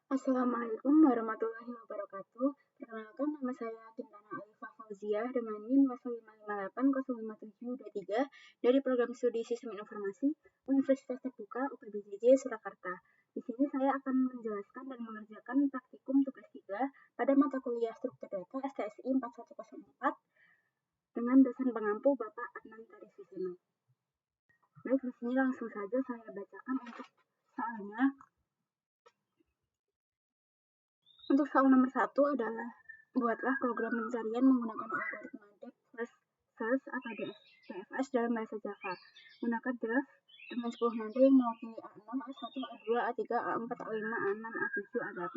Assalamualaikum warahmatullahi wabarakatuh. Perkenalkan, nama saya Tintana Alifah Fauziah dengan NIM 0558055723 dari Program Studi Sistem Informasi Universitas Terbuka UPBJJ Surakarta. Di sini saya akan menjelaskan dan mengerjakan praktikum tugas 3 pada mata kuliah Struktur Data STSI 4104 dengan dosen pengampu Bapak Adnan Tarifisino. Baik, di sini langsung saja saya bacakan untuk soalnya. Untuk soal nomor 1 adalah buatlah program pencarian menggunakan algoritma depth first search atau DFS dalam bahasa Java. Gunakan depth dengan 10 nada yang mewakili A6, A1, A2, A3, A4, A5, A6, A7, A8,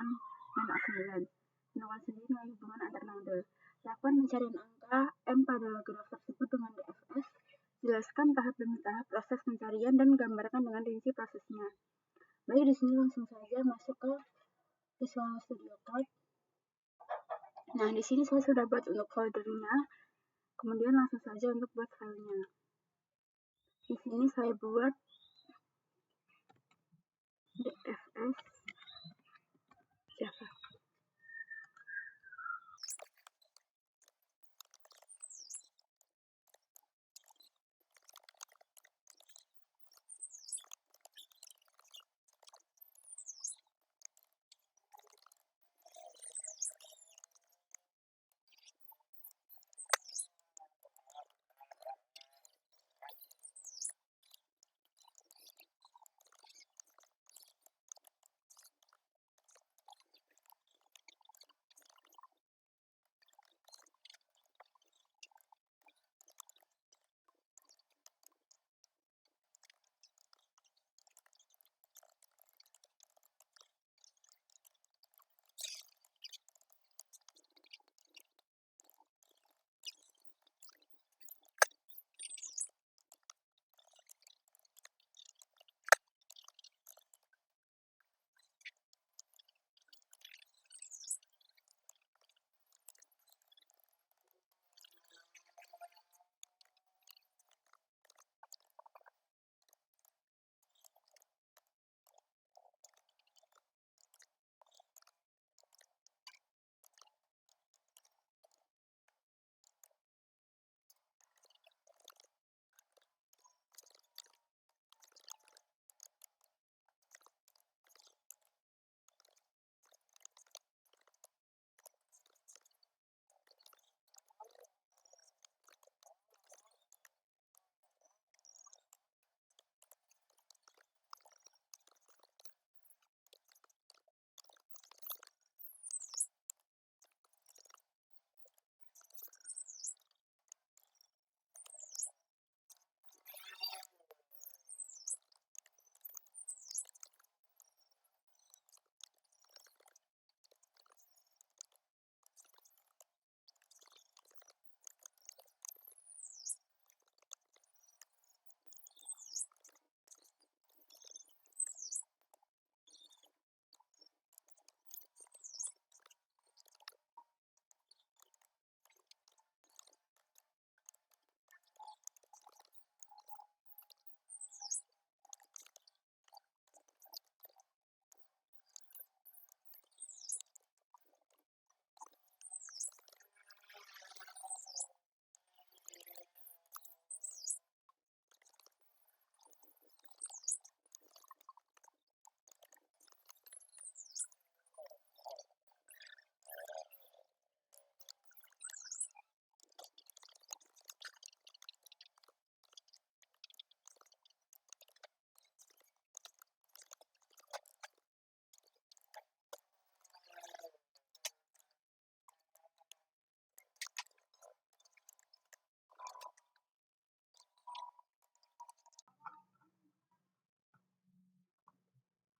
dan A9. Gunakan sendiri dengan hubungan antar node. Lakukan pencarian angka M pada graf tersebut dengan DFS. Jelaskan tahap demi tahap proses pencarian dan gambarkan dengan rinci prosesnya. Baik, di sini langsung saja masuk ke Visual Studio Code. Nah, di sini saya sudah buat untuk foldernya. Kemudian langsung saja untuk buat filenya. Di sini saya buat DFS Java.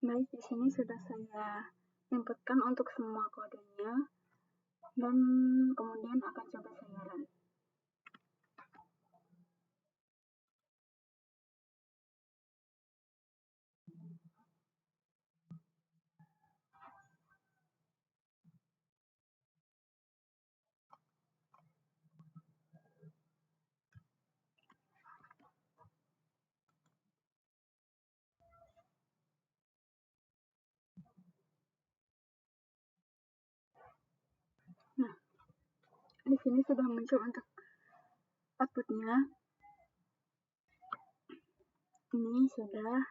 Baik, di sini sudah saya inputkan untuk semua kodenya dan kemudian akan coba saya run. Di sini sudah muncul untuk outputnya. Ini sudah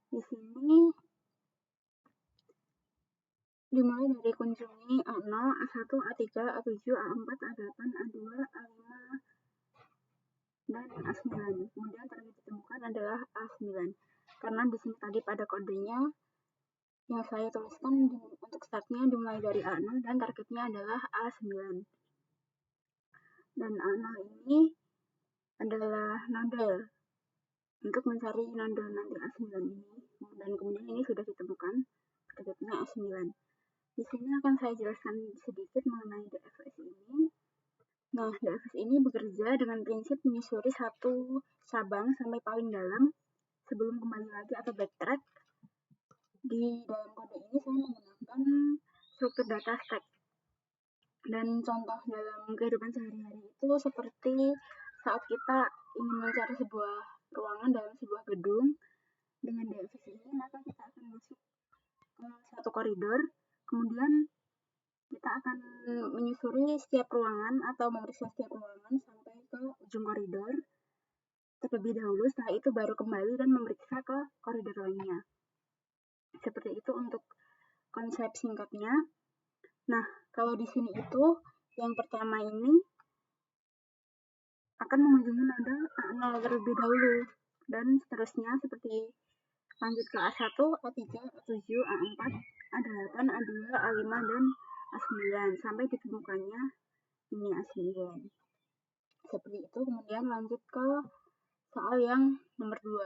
di sini dimulai dari kunjungi A0, A1, A3, A7, A4, A8, A2, A5, dan A9. Kemudian target ditemukan adalah A9. Karena di sini tadi pada kodenya yang saya tuliskan untuk startnya dimulai dari A0 dan targetnya adalah A9. Dan A0 ini adalah nodel untuk mencari nodel nanti A9 ini. Dan kemudian ini sudah ditemukan targetnya A9. Di sini akan saya jelaskan sedikit mengenai DFS ini. Nah, DFS ini bekerja dengan prinsip menyusuri satu cabang sampai paling dalam sebelum kembali lagi atau backtrack. Di dalam kode ini saya menggunakan struktur data stack. Dan contoh dalam kehidupan sehari-hari itu seperti saat kita ingin mencari sebuah ruangan dalam sebuah gedung. Dengan DFS ini maka kita akan masuk ke satu koridor, kemudian kita akan menyusuri setiap ruangan atau memeriksa setiap ruangan sampai ke ujung koridor terlebih dahulu, setelah itu baru kembali dan memeriksa ke koridor lainnya. Seperti itu untuk konsep singkatnya. Nah, kalau di sini itu yang pertama ini akan mengunjungi node A0 terlebih dahulu dan seterusnya seperti lanjut ke A1, A3, A7, A4, A8, A2, A5, dan A9 sampai ditemukannya ini A9. Seperti itu. Kemudian lanjut ke soal yang nomor 2.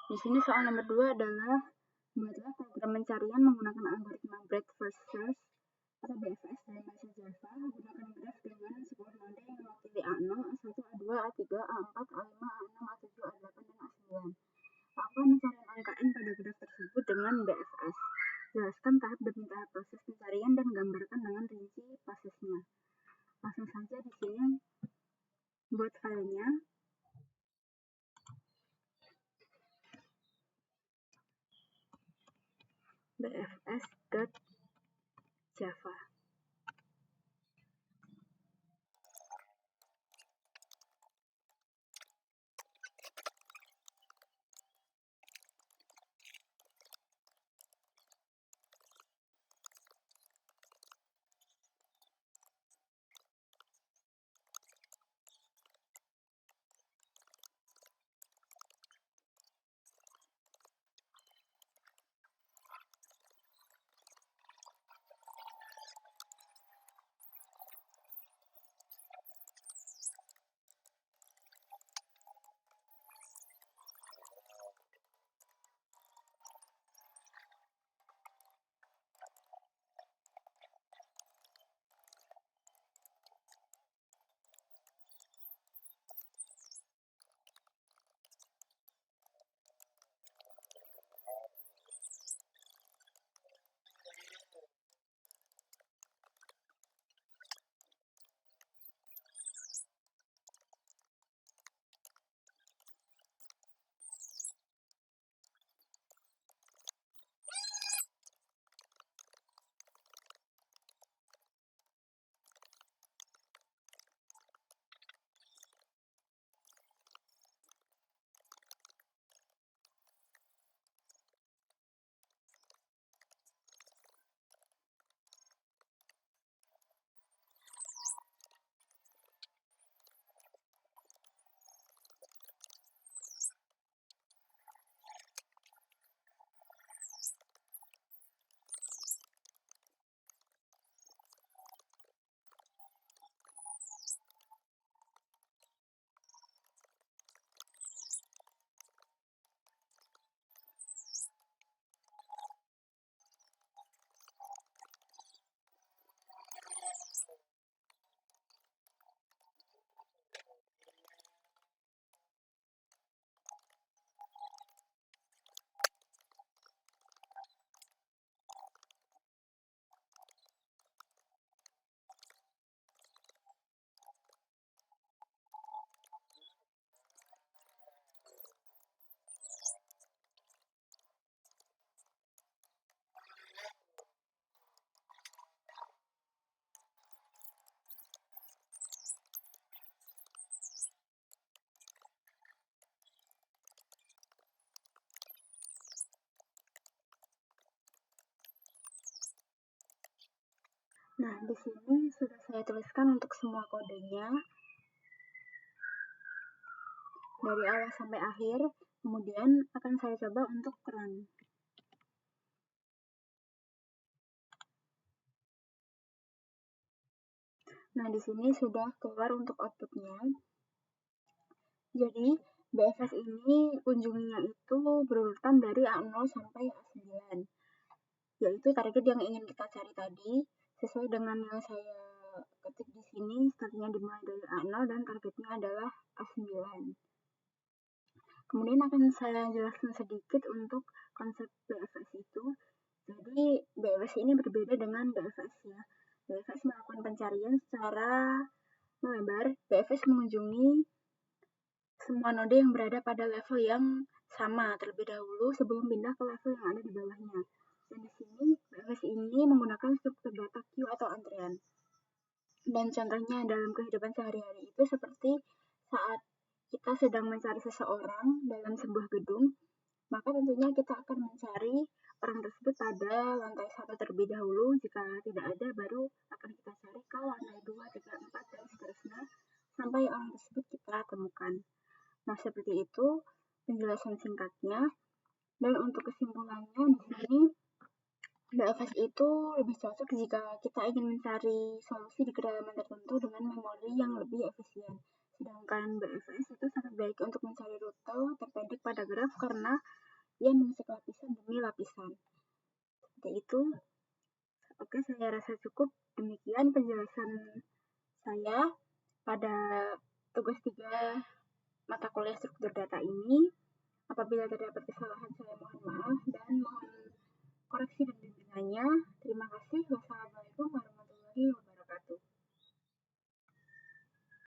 Di sini soal nomor 2 adalah buatlah program pencarian menggunakan algoritma breadth first search atau BFS dalam bahasa Java. Gunakan graf dengan sebuah node yang mewakili A0, A1, A2, A3, A4, A5, A6, A7, A8, dan A9. Lakukan pencarian angka N pada graf tersebut dengan BFS. Jelaskan tahap demi tahap proses pencarian dan gambarkan dengan rinci prosesnya. Langsung saja di sini buat filenya. bfs.java. Nah, di sini sudah saya tuliskan untuk semua kodenya dari awal sampai akhir. Kemudian akan saya coba untuk run. Nah, di sini sudah keluar untuk outputnya. Jadi, BFS ini kunjunginya itu berurutan dari A0 sampai A9, yaitu target yang ingin kita cari tadi, sesuai dengan yang saya ketik di sini, startnya dimulai dari A0 dan targetnya adalah A9. Kemudian akan saya jelaskan sedikit untuk konsep BFS itu. Jadi, BFS ini berbeda dengan BFS ya. BFS melakukan pencarian secara melebar. BFS mengunjungi semua node yang berada pada level yang sama terlebih dahulu sebelum pindah ke level yang ada di bawahnya. Dan di sini BFS ini menggunakan struktur data queue atau antrean. Dan contohnya dalam kehidupan sehari-hari itu seperti saat kita sedang mencari seseorang dalam sebuah gedung, maka tentunya kita akan mencari orang tersebut pada lantai 1 terlebih dahulu. Jika tidak ada, baru akan kita cari ke lantai 2, 3, 4, dan seterusnya sampai orang tersebut kita temukan. Nah, seperti itu penjelasan singkatnya. Dan untuk kesimpulannya di sini, BFS itu lebih cocok jika kita ingin mencari solusi di kedalaman tertentu dengan memori yang lebih efisien. Sedangkan BFS itu sangat baik untuk mencari rute terpendek pada graf karena ia mengecek lapisan demi lapisan. Seperti itu. Oke, saya rasa cukup. Demikian penjelasan saya pada tugas 3 mata kuliah struktur data ini. Apabila terdapat kesalahan, saya mohon maaf dan mohon koreksi dan bimbingannya. Terima kasih. Wassalamualaikum warahmatullahi wabarakatuh.